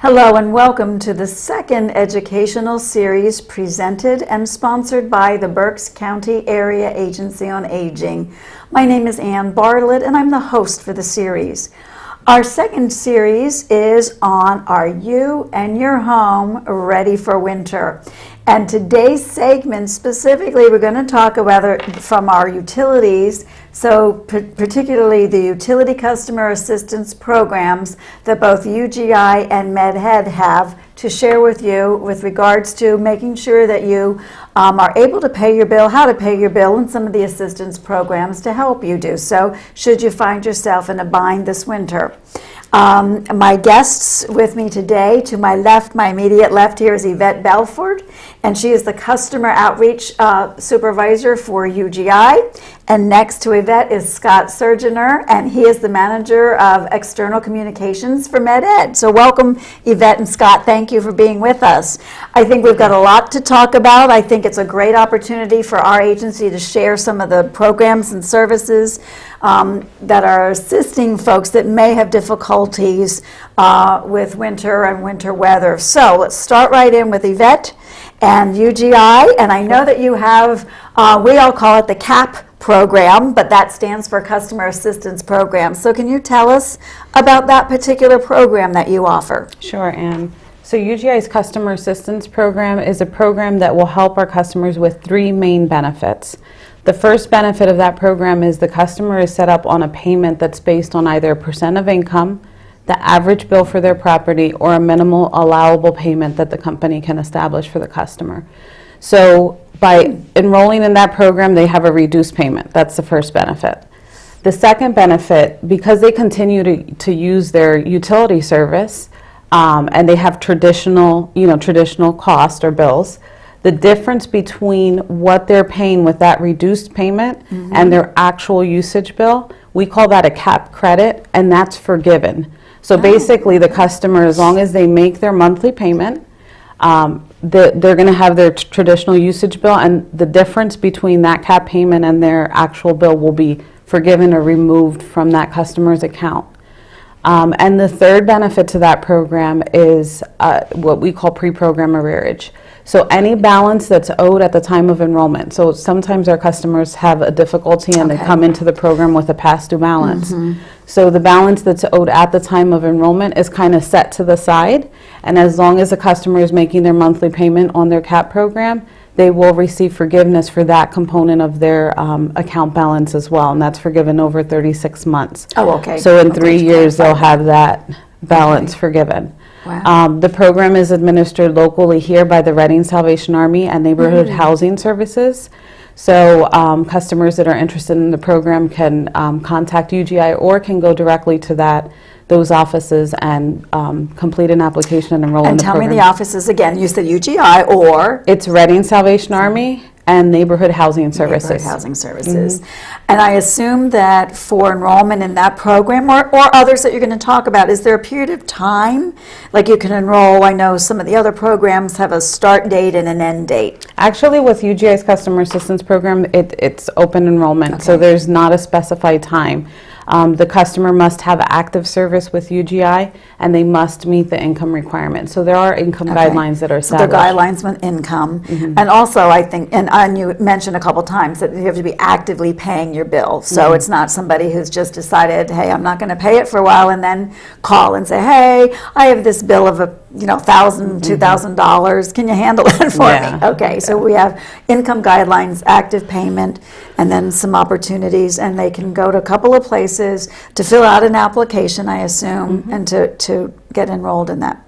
Hello and welcome to the second educational series presented and sponsored by the Berks County Area Agency on Aging. My name is Ann Barlet and I'm the host for the series. Our second series is on Are You and Your Home Ready for Winter? And today's segment specifically, we're going to talk about from our utilities, so particularly the utility customer assistance programs that both UGI and MetEd have to share with you with regards to making sure that you are able to pay your bill, how to pay your bill, and some of the assistance programs to help you do so should you find yourself in a bind this winter. My guests with me today, to my left, my immediate left here is Yvette Belfort, and she is the Customer Outreach Supervisor for UGI. And next to Yvette is Scott Surgener, and he is the Manager of External Communications for MetEd. So welcome, Yvette and Scott. Thank you for being with us. I think we've got a lot to talk about. I think it's a great opportunity for our agency to share some of the programs and services that are assisting folks that may have difficulties with winter and winter weather. So let's start right in with Yvette and UGI. And I know that you have, we all call it the CAP program, but that stands for Customer Assistance Program. So can you tell us about that particular program that you offer? Sure, Ann. So UGI's Customer Assistance Program is a program that will help our customers with three main benefits. The first benefit of that program is the customer is set up on a payment that's based on either a percent of income, the average bill for their property, or a minimal allowable payment that the company can establish for the customer. So by enrolling in that program, they have a reduced payment. That's the first benefit. The second benefit, because they continue to use their utility service and they have traditional cost or bills, the difference between what they're paying with that reduced payment and their actual usage bill, we call that a CAP credit, and that's forgiven. So basically the customer, as long as they make their monthly payment, they're going to have their traditional usage bill, and the difference between that CAP payment and their actual bill will be forgiven or removed from that customer's account. And the third benefit to that program is what we call pre-program arrearage. So any balance that's owed at the time of enrollment. So sometimes our customers have a difficulty and they come into the program with a past due balance. So the balance that's owed at the time of enrollment is kind of set to the side. And as long as the customer is making their monthly payment on their CAP program, they will receive forgiveness for that component of their account balance as well. And that's forgiven over 36 months. Oh, okay. So in 3 years, they'll have that balance forgiven. Wow. The program is administered locally here by the Reading Salvation Army and Neighborhood Housing Services. So customers that are interested in the program can contact UGI or can go directly to those offices and complete an application and enroll in the program. And tell me the offices again. You said UGI or? It's Reading Salvation Army and Neighborhood Housing Services. Neighborhood Housing Services. And I assume that for enrollment in that program or others that you're going to talk about, is there a period of time? Like you can enroll, I know some of the other programs have a start date and an end date. Actually, with UGI's Customer Assistance Program, it's open enrollment, so there's not a specified time. The customer must have active service with UGI, and they must meet the income requirement. So there are income guidelines that are established. So there are guidelines with income. And also, I think, and you mentioned a couple times that you have to be actively paying your bill. So it's not somebody who's just decided, hey, I'm not going to pay it for a while, and then call and say, hey, I have this bill of $1,000, $2,000. Can you handle it for me? Okay, so we have income guidelines, active payment, and then some opportunities, and they can go to a couple of places to fill out an application, I assume, and to get enrolled in that.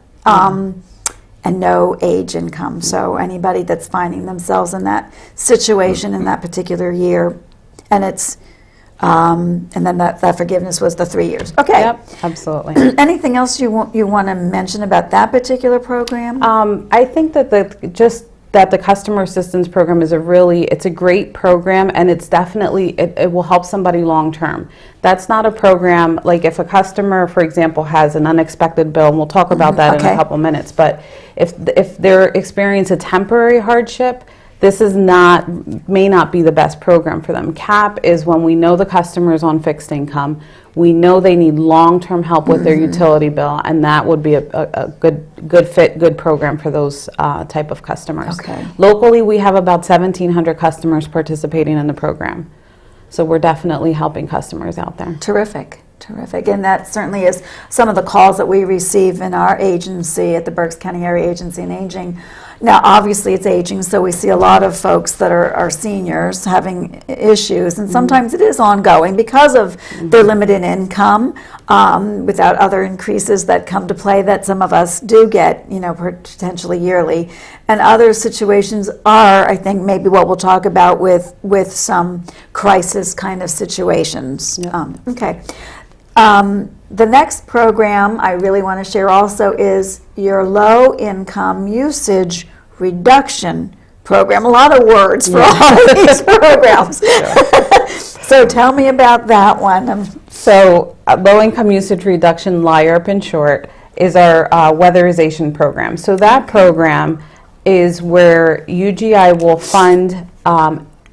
And no age income. So anybody that's finding themselves in that situation in that particular year, and it's and then that forgiveness was the 3 years. Okay. Yep, absolutely. Anything else you want to mention about that particular program? I think that the Customer Assistance Program is it's a great program, and it's definitely, it will help somebody long term. That's not a program, like if a customer, for example, has an unexpected bill, and we'll talk about that in a couple minutes, but if they're experiencing a temporary hardship, this may not be the best program for them. CAP is when we know the customer is on fixed income, we know they need long-term help with their utility bill, and that would be a good program for those type of customers. Okay. Locally, we have about 1,700 customers participating in the program. So we're definitely helping customers out there. Terrific. And that certainly is some of the calls that we receive in our agency at the Berks County Area Agency on Aging. Now, obviously, it's aging, so we see a lot of folks that are seniors having issues, and sometimes it is ongoing because of their limited income, without other increases that come to play that some of us do get, potentially yearly. And other situations are, I think, maybe what we'll talk about with some crisis kind of situations. Yep. Okay. The next program I really want to share also is your low income usage reduction program. A lot of words for all of these programs. So tell me about that one. So low income usage reduction, LIRP in short, is our weatherization program. So that program is where UGI will fund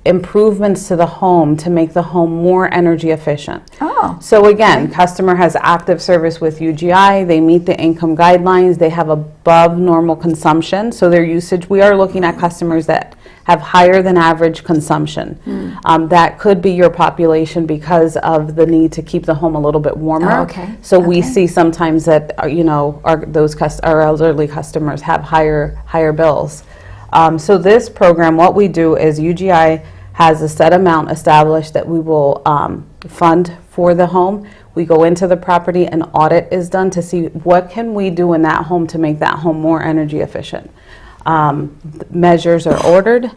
improvements to the home to make the home more energy efficient. Oh. So again, customer has active service with UGI, they meet the income guidelines, they have above normal consumption, so their usage, we are looking at customers that have higher than average consumption. That could be your population because of the need to keep the home a little bit warmer. Oh, okay. So we see sometimes that our elderly customers have higher bills. So this program, what we do is UGI has a set amount established that we will fund for the home. We go into the property, an audit is done to see what can we do in that home to make that home more energy efficient. Measures are ordered,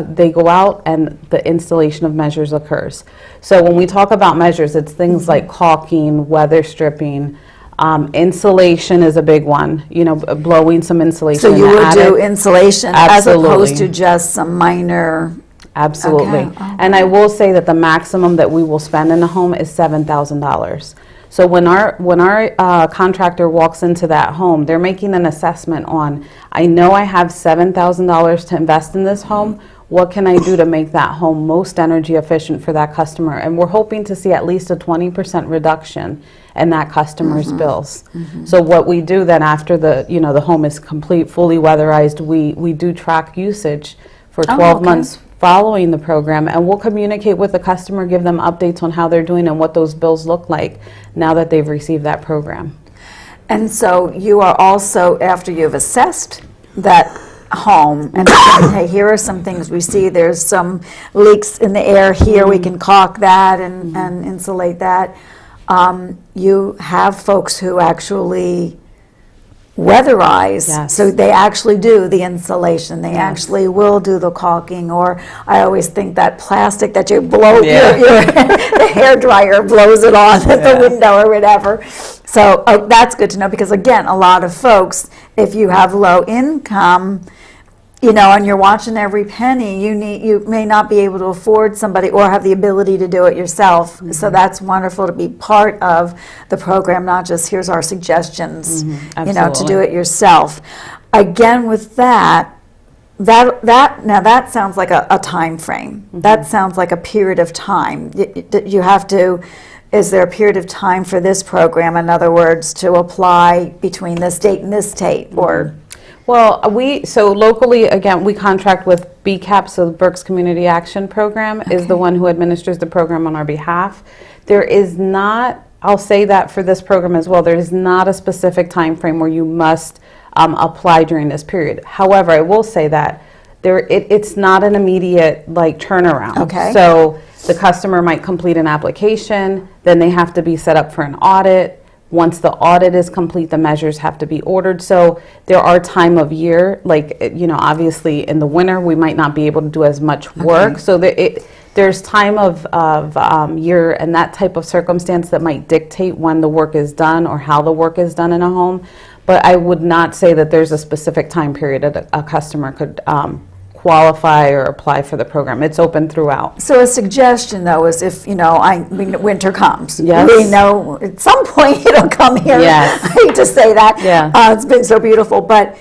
they go out, and the installation of measures occurs. So when we talk about measures, it's things like caulking, weather stripping, insulation is a big one, blowing some insulation. So you in the would attic. do insulation Absolutely. as opposed to just some minor. Absolutely. Okay. And I will say that the maximum that we will spend in a home is $7,000. So when our contractor walks into that home, they're making an assessment on, I know I have $7,000 to invest in this home. What can I do to make that home most energy efficient for that customer? And we're hoping to see at least a 20% reduction in that customer's bills. So what we do then after the home is complete, fully weatherized, we do track usage for 12 months following the program, and we'll communicate with the customer, give them updates on how they're doing and what those bills look like now that they've received that program. And so you are also, after you've assessed that home and saying, hey, here are some things we see, there's some leaks in the air here, we can caulk that and insulate that. You have folks who actually weatherize, so they actually do the insulation, they actually will do the caulking, or I always think that plastic that you blow, the hair dryer blows it on at the window or whatever. So that's good to know, because again, a lot of folks, if you have low income, and you're watching every penny, you may not be able to afford somebody or have the ability to do it yourself. So that's wonderful to be part of the program, not just here's our suggestions, to do it yourself. Again, with that sounds like a time frame. That sounds like a period of time. You have to. Is there a period of time for this program? In other words, to apply between this date and this date, or? Well, so locally, again, we contract with BCAAAA, so the Berks Community Action Program is the one who administers the program on our behalf. There is not, I'll say that for this program as well, there is not a specific time frame where you must apply during this period. However, I will say that it's not an immediate turnaround. Okay. So the customer might complete an application, then they have to be set up for an audit. Once the audit is complete, the measures have to be ordered. So there are time of year, obviously in the winter, we might not be able to do as much work. So there's time of year and that type of circumstance that might dictate when the work is done or how the work is done in a home. But I would not say that there's a specific time period that a customer could qualify or apply for the program. It's open throughout. So a suggestion, though, is if, winter comes. Yes. We know at some point it'll come here. Yes. I hate to say that. Yeah. It's been so beautiful. But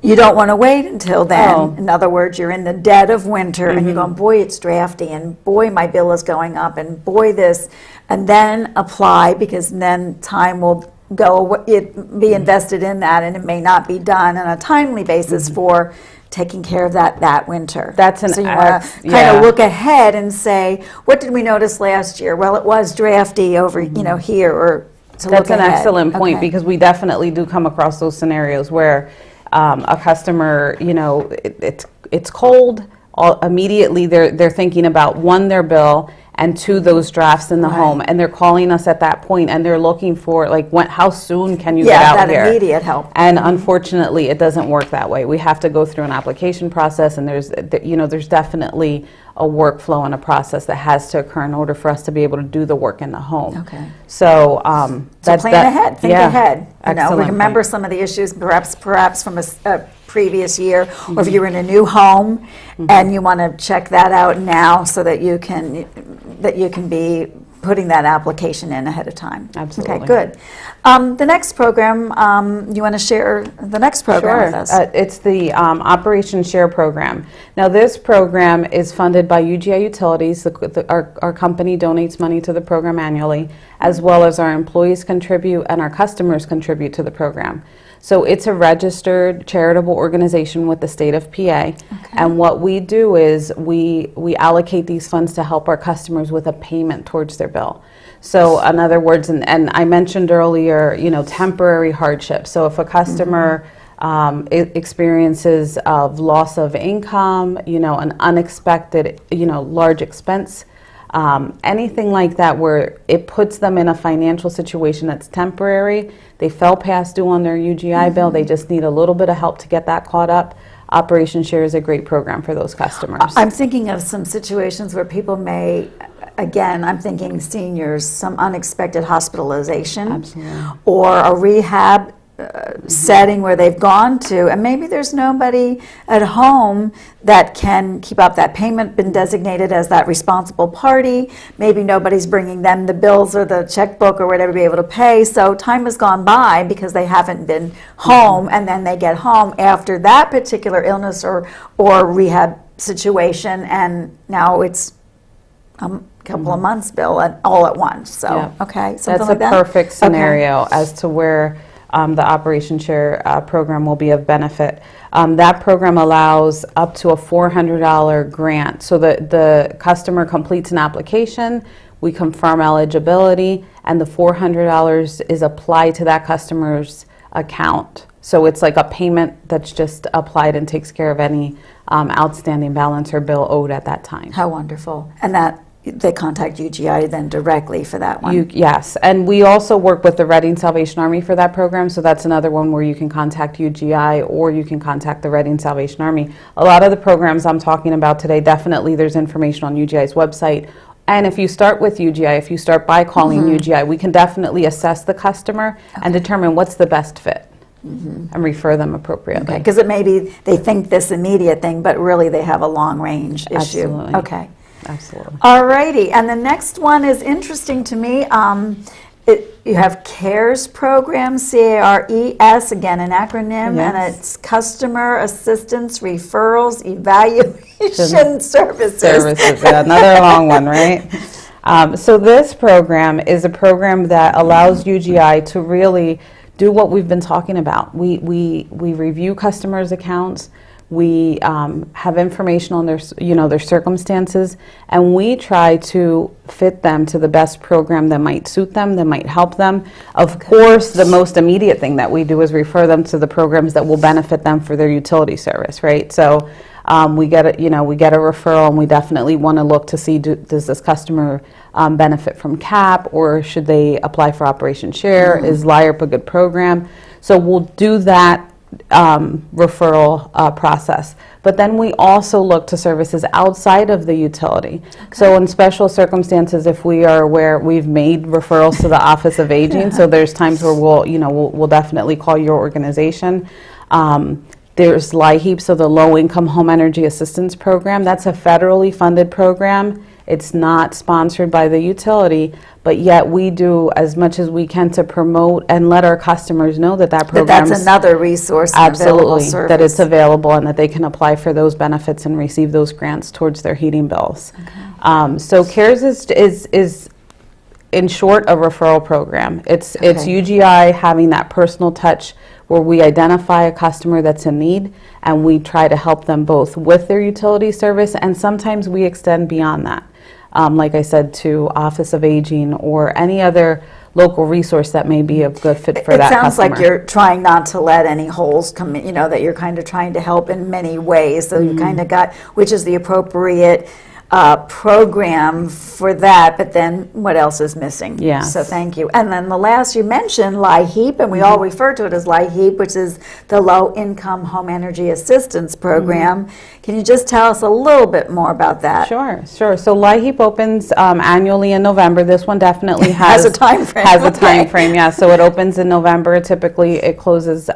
you don't want to wait until then. Oh. In other words, you're in the dead of winter and you're going, boy, it's drafty, and boy, my bill is going up, and boy, this, and then apply, because then time will be invested in that, and it may not be done on a timely basis for taking care of that winter. That's an so you want to kind of look ahead and say, what did we notice last year? Well, it was drafty over here, or to That's look an ahead. excellent point, Okay. because we definitely do come across those scenarios where a customer, it's cold. Immediately they're thinking about, one, their bill, and two, those drafts in the Right. home, and they're calling us at that point, and they're looking for, like, how soon can you get out that here? immediate help. And unfortunately, it doesn't work that way. We have to go through an application process, and there's definitely a workflow and a process that has to occur in order for us to be able to do the work in the home. Okay. So So plan ahead, think ahead. Excellent Remember point. some of the issues, perhaps from a previous year, or if you're in a new home and you want to check that out now, so that you can be putting that application in ahead of time. Absolutely. Okay, good. The next program, you want to share the next program with us? It's the Operation Share program. Now, this program is funded by UGI Utilities. Our company donates money to the program annually, as well as our employees contribute and our customers contribute to the program. So it's a registered charitable organization with the state of PA. And what we do is we allocate these funds to help our customers with a payment towards their bill. So in other words, and I mentioned earlier, temporary hardship. So if a customer experiences of loss of income, an unexpected, large expense, anything like that, where it puts them in a financial situation that's temporary, they fell past due on their UGI bill, they just need a little bit of help to get that caught up. Operation Share is a great program for those customers. I'm thinking of some situations where people may, again, I'm thinking seniors, some unexpected hospitalization. Absolutely. Or a rehab setting where they've gone to, and maybe there's nobody at home that can keep up that payment, been designated as that responsible party. Maybe nobody's bringing them the bills or the checkbook or whatever to be able to pay. So time has gone by because they haven't been home, and then they get home after that particular illness or rehab situation, and now it's a couple of months bill all at once. So, okay, something That's like a that? perfect scenario as to where the Operation Share program will be of benefit. That program allows up to a $400 grant. So the customer completes an application, we confirm eligibility, and the $400 is applied to that customer's account. So it's like a payment that's just applied and takes care of any outstanding balance or bill owed at that time. How wonderful. And that they contact UGI then directly for that one. Yes, and we also work with the Reading Salvation Army for that program, so that's another one where you can contact UGI or you can contact the Reading Salvation Army. A lot of the programs I'm talking about today, definitely there's information on UGI's website. And if you start with UGI, if you start by calling UGI, we can definitely assess the customer and determine what's the best fit and refer them appropriately. Okay, because it may be they think this immediate thing, but really they have a long range issue. Absolutely. Okay. Absolutely. All righty, and the next one is interesting to me. You have CARES program, CARES, again an acronym, and it's Customer Assistance Referrals Evaluation Services. Another long one, right? So this program is a program that allows UGI to really do what we've been talking about. We review customers' accounts. We have information on their circumstances, and we try to fit them to the best program that might suit them, that might help them. Of course, the most immediate thing that we do is refer them to the programs that will benefit them for their utility service, right? So we get a referral, and we definitely want to look to see does this customer benefit from CAP, or should they apply for Operation Share? Is LIRP a good program? So we'll do that referral process. But then we also look to services outside of the utility. So in special circumstances, if we are aware, we've made referrals to the Office of Aging, so there's times where we'll definitely call your organization. There's LIHEAP, so the Low Income Home Energy Assistance Program. That's a federally funded program. It's not sponsored by the utility, but yet we do as much as we can to promote and let our customers know that program that's another resource and available absolutely service. that it's available and that they can apply for those benefits and receive those grants towards their heating bills. So CARES is in short a referral program. It's UGI having that personal touch where we identify a customer that's in need and we try to help them both with their utility service, and sometimes we extend beyond that. Like I said, to Office of Aging or any other local resource that may be a good fit for that customer. It sounds like you're trying not to let any holes come in, that you're kind of trying to help in many ways. So you kind of got which is the appropriate program for that, but then what else is missing? Yeah. So thank you. And then the last you mentioned, LIHEAP, and we all refer to it as LIHEAP, which is the Low Income Home Energy Assistance Program. Can you just tell us a little bit more about that? Sure. So LIHEAP opens annually in November. This one definitely has a time frame. Has a time frame, yeah. So it opens in November. Typically, it closes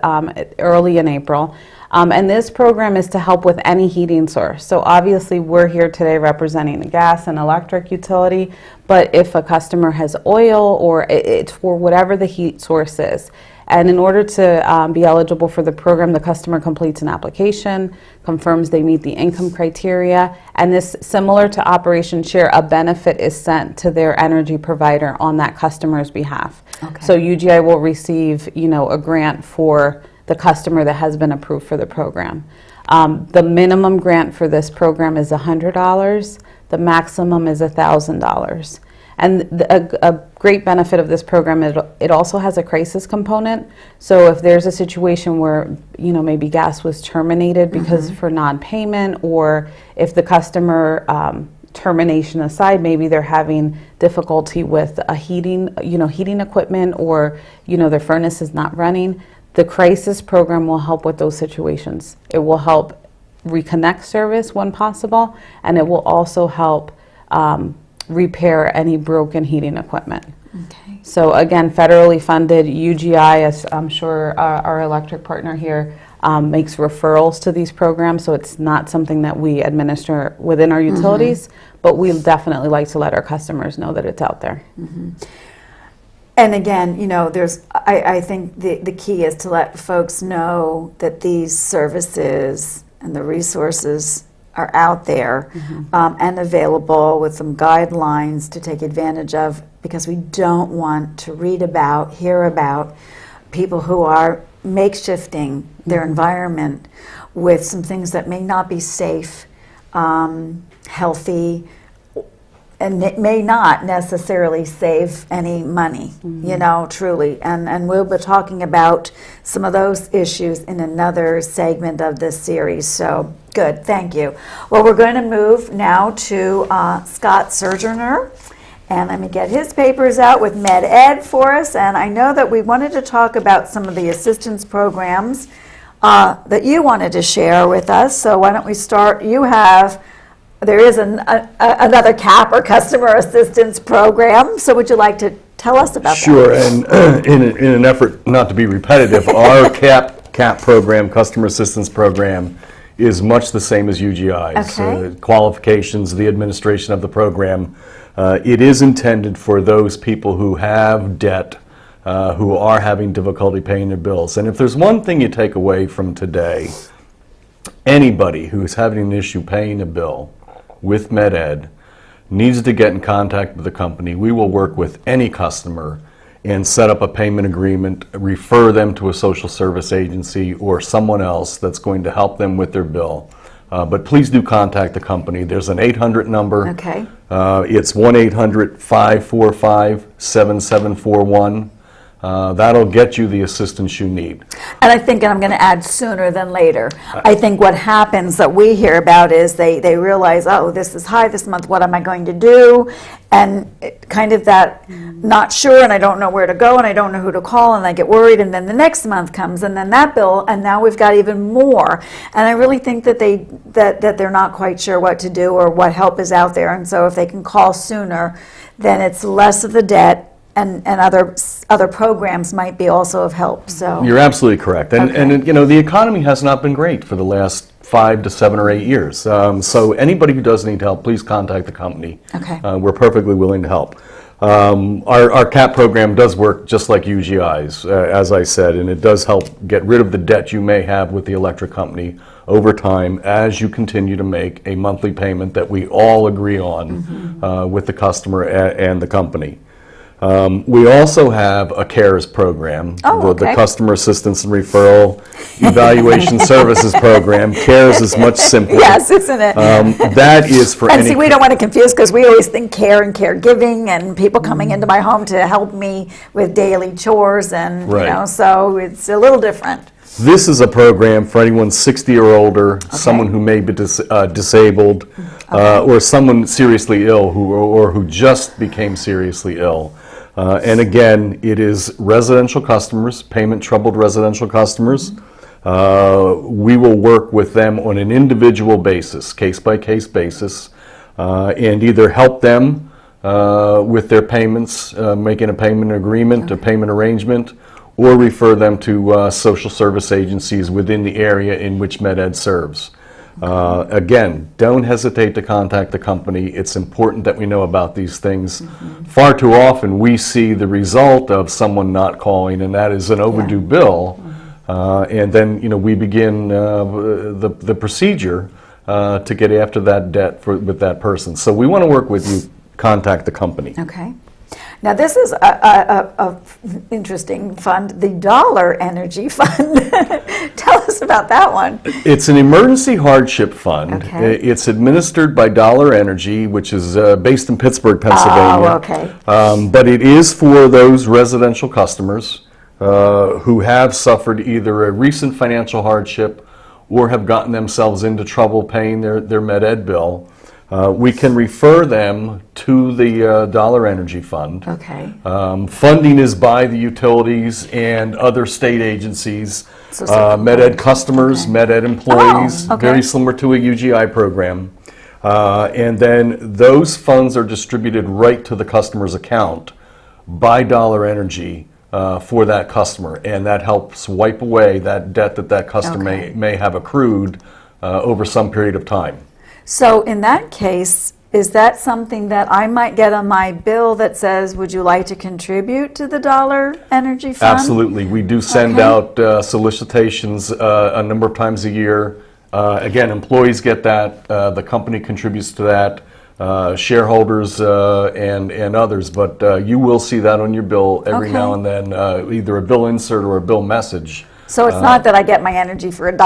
early in April. And this program is to help with any heating source. So obviously we're here today representing the gas and electric utility, but if a customer has oil or it's for whatever the heat source is. And in order to be eligible for the program, the customer completes an application, confirms they meet the income criteria, and this, similar to Operation Share, a benefit is sent to their energy provider on that customer's behalf. Okay. So UGI will receive, a grant for the customer that has been approved for the program. The minimum grant for this program is $100. The maximum is $1,000. And a great benefit of this program is it also has a crisis component. So if there's a situation where maybe gas was terminated because for non-payment, or if the customer termination aside, maybe they're having difficulty with a heating equipment, or their furnace is not running. The crisis program will help with those situations. It will help reconnect service when possible, and it will also help repair any broken heating equipment. Okay. So again, federally funded. UGI, as I'm sure our electric partner here, makes referrals to these programs, so it's not something that we administer within our utilities, but we definitely like to let our customers know that it's out there. And again, I think the key is to let folks know that these services and the resources are out there and available with some guidelines to take advantage of, because we don't want to hear about people who are makeshifting their environment with some things that may not be safe, healthy, and it may not necessarily save any money, truly. And we'll be talking about some of those issues in another segment of this series. So good, thank you. Well, we're going to move now to Scott Surgener. And let me get his papers out with MetEd for us. And I know that we wanted to talk about some of the assistance programs that you wanted to share with us. So why don't we start? There is another CAP, or Customer Assistance Program. So would you like to tell us about that? Sure, and in an effort not to be repetitive, our CAP program, Customer Assistance Program, is much the same as UGI's. Okay. Qualifications, the administration of the program. It is intended for those people who have debt, who are having difficulty paying their bills. And if there's one thing you take away from today, anybody who's having an issue paying a bill with MetEd needs to get in contact with the company. We will work with any customer and set up a payment agreement, refer them to a social service agency or someone else that's going to help them with their bill. But please do contact the company. There's an 800 number. Okay. It's 1-800-545-7741. That'll get you the assistance you need. And I think, and I'm going to add sooner than later, I think what happens that we hear about is they realize, oh, this is high this month, what am I going to do? And kind of that not sure, and I don't know where to go, and I don't know who to call, and I get worried, and then the next month comes, and then that bill, and now we've got even more. And I really think that they're not quite sure what to do or what help is out there. And so if they can call sooner, then it's less of the debt, and other programs might be also of help. So You're absolutely correct. And, Okay. and you know, the economy has not been great for the last 5 to 7 or 8 years. So anybody who does need help, please contact the company. Okay. We're perfectly willing to help. Our CAP program does work just like UGI's, as I said, and it does help get rid of the debt you may have with the electric company over time as you continue to make a monthly payment that we all agree on with the customer and the company. We also have a CARES program, Oh, the okay. Customer Assistance and Referral Evaluation Services Program. CARES is much simpler. yes, isn't it? That is for And any. see, we don't want to confuse because we always think care and caregiving and people coming into my home to help me with daily chores and, Right. you know, so it's a little different. This is a program for anyone 60 or older, someone who may be disabled, or someone seriously ill or who just became seriously ill. And again, it is residential customers, payment-troubled residential customers. We will work with them on an individual basis, case-by-case basis, and either help them with their payments, making a payment agreement, a payment arrangement, or refer them to social service agencies within the area in which MetEd serves. Again, don't hesitate to contact the company. It's important that we know about these things. Far too often we see the result of someone not calling, and that is an overdue bill. And then, you know, we begin the procedure to get after that debt with that person. So we want to work with you. Contact the company. Okay. Now, this is a interesting fund, the Dollar Energy Fund. Tell us about that one. It's an emergency hardship fund. Okay. It's administered by Dollar Energy, which is based in Pittsburgh, Pennsylvania. Oh, okay. But it is for those residential customers who have suffered either a recent financial hardship or have gotten themselves into trouble paying their MetEd bill. We can refer them to the Dollar Energy Fund. Okay. Funding is by the utilities and other state agencies, So MetEd customers, Okay. MetEd employees, Oh, okay. very similar to a UGI program. And then those funds are distributed right to the customer's account by Dollar Energy for that customer. And that helps wipe away that debt that customer Okay. may have accrued over some period of time. So in that case, is that something that I might get on my bill that says, would you like to contribute to the Dollar Energy Fund? Absolutely. We do send Okay. out solicitations a number of times a year. Again, employees get that. The company contributes to that. Shareholders and others. But you will see that on your bill every Okay. now and then, either a bill insert or a bill message. So it's not that I get my energy for $1.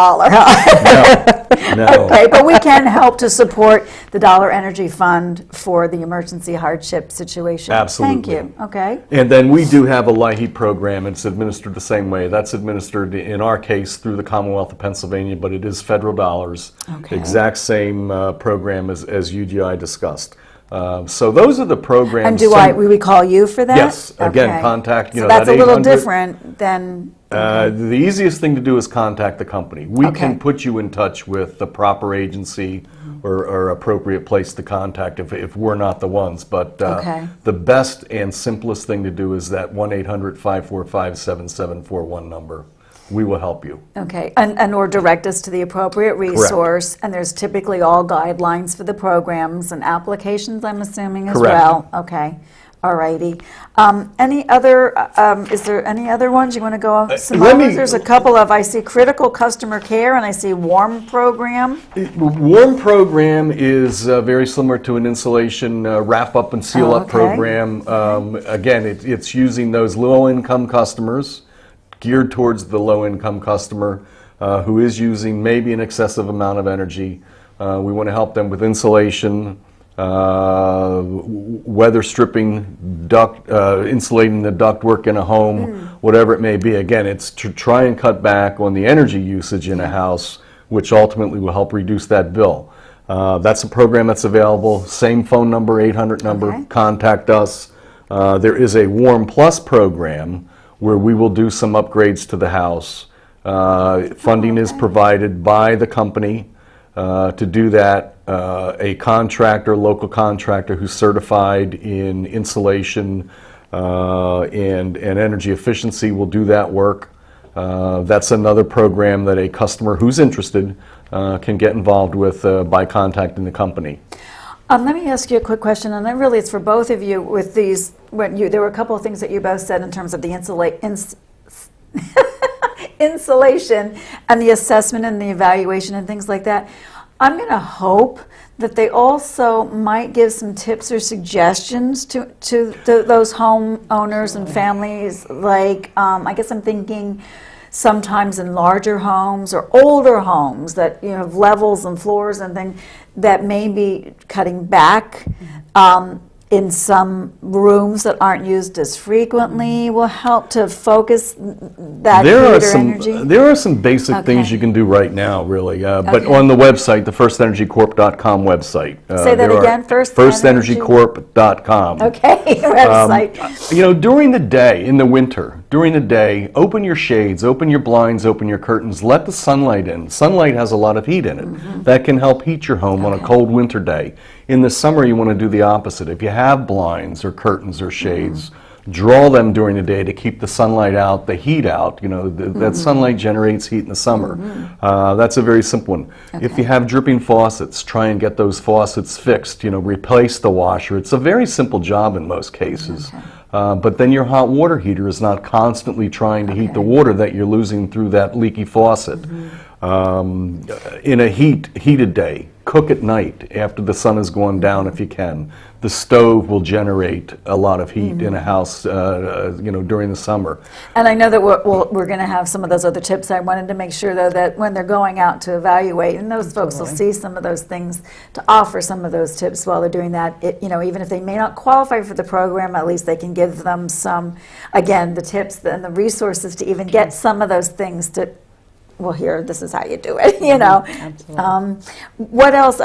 No. Okay, but we can help to support the Dollar Energy Fund for the emergency hardship situation. Absolutely. Thank you. Okay. And then we do have a LIHEAP program. It's administered the same way. That's administered, in our case, through the Commonwealth of Pennsylvania, but it is federal dollars. Okay. Exact same program as UGI discussed. So those are the programs. And we call you for that? Yes. Again, Okay. contact, So that that's a little 800 different than, The easiest thing to do is contact the company. We Okay. can put you in touch with the proper agency or appropriate place to contact if we're not the ones. But Okay. the best and simplest thing to do is that 1-800-545-7741 number. We will help you. okay, and or direct us to the appropriate resource. And there's typically all guidelines for the programs and applications, I'm assuming, as Correct. well? Okay. All righty. Any other, is there any other ones you want to go over? Some let others? me- There's a couple of, I see critical customer care and I see warm program. Warm program is very similar to an insulation wrap-up and seal-up okay. program. Again, it's using those low-income customers, geared towards the low-income customer who is using maybe an excessive amount of energy. We want to help them with insulation, weather stripping, insulating the ductwork in a home, whatever it may be. Again, it's to try and cut back on the energy usage in a house, which ultimately will help reduce that bill. That's a program that's available. Same phone number, 800 number. Okay. Contact us. There is a Warm Plus program where we will do some upgrades to the house. Funding is provided by the company to do that. A contractor, local contractor who's certified in insulation, and energy efficiency will do that work. That's another program that a customer who's interested can get involved with by contacting the company. Let me ask you a quick question, and really it's for both of you. With these, there were a couple of things that you both said in terms of the insulation and the assessment and the evaluation and things like that. I'm going to hope that they also might give some tips or suggestions to those homeowners and families. Like, I guess I'm thinking sometimes in larger homes or older homes that have levels and floors and things that may be cutting back in some rooms that aren't used as frequently will help to focus that greater energy? There are some basic things you can do right now, really. But on the website, the firstenergycorp.com website. Say that again, firstenergycorp.com. Okay, website. During the day, in the winter, open your shades, open your blinds, open your curtains, let the sunlight in. Sunlight has a lot of heat in it. That can help heat your home on a cold winter day. In the summer, you want to do the opposite. If you have blinds or curtains or shades, draw them during the day to keep the sunlight out, the heat out. That sunlight generates heat in the summer. That's a very simple one. If you have dripping faucets, try and get those faucets fixed. Replace the washer. It's a very simple job in most cases. But then your hot water heater is not constantly trying to heat the water that you're losing through that leaky faucet. In a heated day, cook at night after the sun has gone down if you can. The stove will generate a lot of heat in a house, during the summer. And I know that we're going to have some of those other tips. I wanted to make sure, though, that when they're going out to evaluate, and those folks will see some of those things, to offer some of those tips while they're doing that. Even if they may not qualify for the program, at least they can give them some, again, the tips and the resources to even get some of those things to. Well, here, this is how you do it. What else?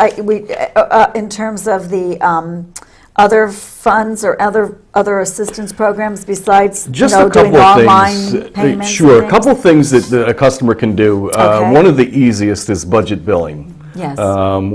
In terms of the other funds or other assistance programs besides just a couple doing of online things. payments. Sure, a couple of things that a customer can do. One of the easiest is budget billing. Yes.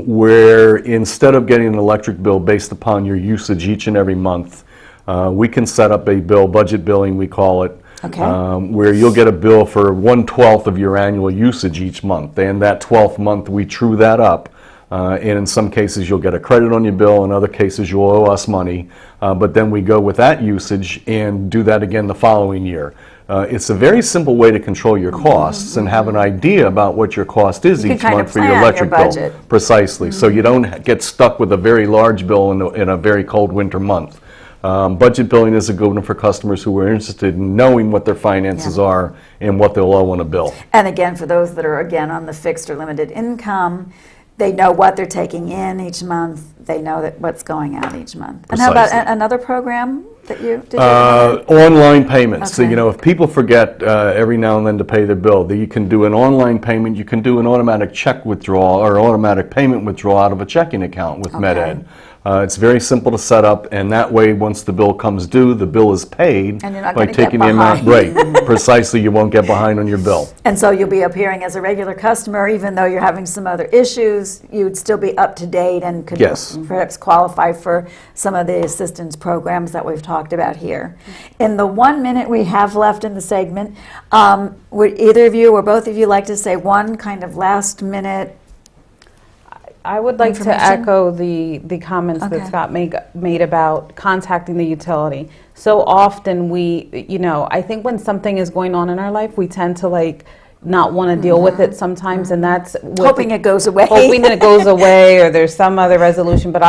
Where instead of getting an electric bill based upon your usage each and every month, we can set up a bill, budget billing we call it. Where you'll get a bill for 1/12 of your annual usage each month, and that 12th month we true that up, and in some cases you'll get a credit on your bill, in other cases you'll owe us money, but then we go with that usage and do that again the following year. It's a very simple way to control your costs and have an idea about what your cost is each month for your electric bill. Precisely, so you don't get stuck with a very large bill in a very cold winter month. Budget billing is a good one for customers who are interested in knowing what their finances are and what they'll owe on a bill. And again, for those that are on the fixed or limited income, they know what they're taking in each month. They know that what's going out each month. Precisely. And how about another program that you did? Online payments. So, if people forget every now and then to pay their bill, you can do an online payment. You can do an automatic check withdrawal or automatic payment withdrawal out of a checking account with MetEd. It's very simple to set up, and that way, once the bill comes due, the bill is paid by taking the amount. Right, precisely. You won't get behind on your bill. And so you'll be appearing as a regular customer, even though you're having some other issues. You would still be up to date and could perhaps qualify for some of the assistance programs that we've talked about here. In the 1 minute we have left in the segment, would either of you or both of you like to say one kind of last minute? I would like to echo the comments that Scott made about contacting the utility. So often I think when something is going on in our life, we tend to not want to deal with it sometimes, and that's hoping it goes away. Hoping it goes away, or there's some other resolution. But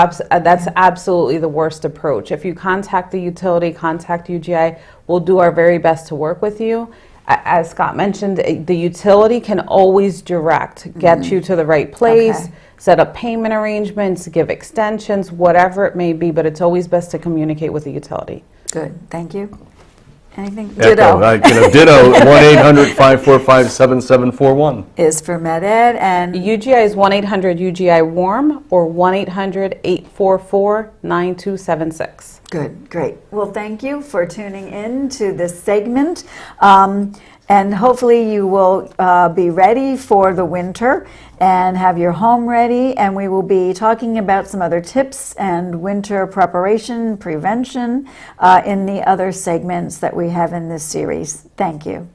that's absolutely the worst approach. If you contact the utility, contact UGI, we'll do our very best to work with you. As Scott mentioned, the utility can always get you to the right place. Set up payment arrangements, give extensions, whatever it may be, but it's always best to communicate with the utility. Good, thank you. Anything? Ditto. Ditto. 1-800-545-7741 is for MetEd, and UGI is 1-800-UGI-WARM or 1-800-844-9276. Good, great. Well, thank you for tuning in to this segment. And hopefully you will be ready for the winter and have your home ready. And we will be talking about some other tips and winter preparation, prevention in the other segments that we have in this series. Thank you.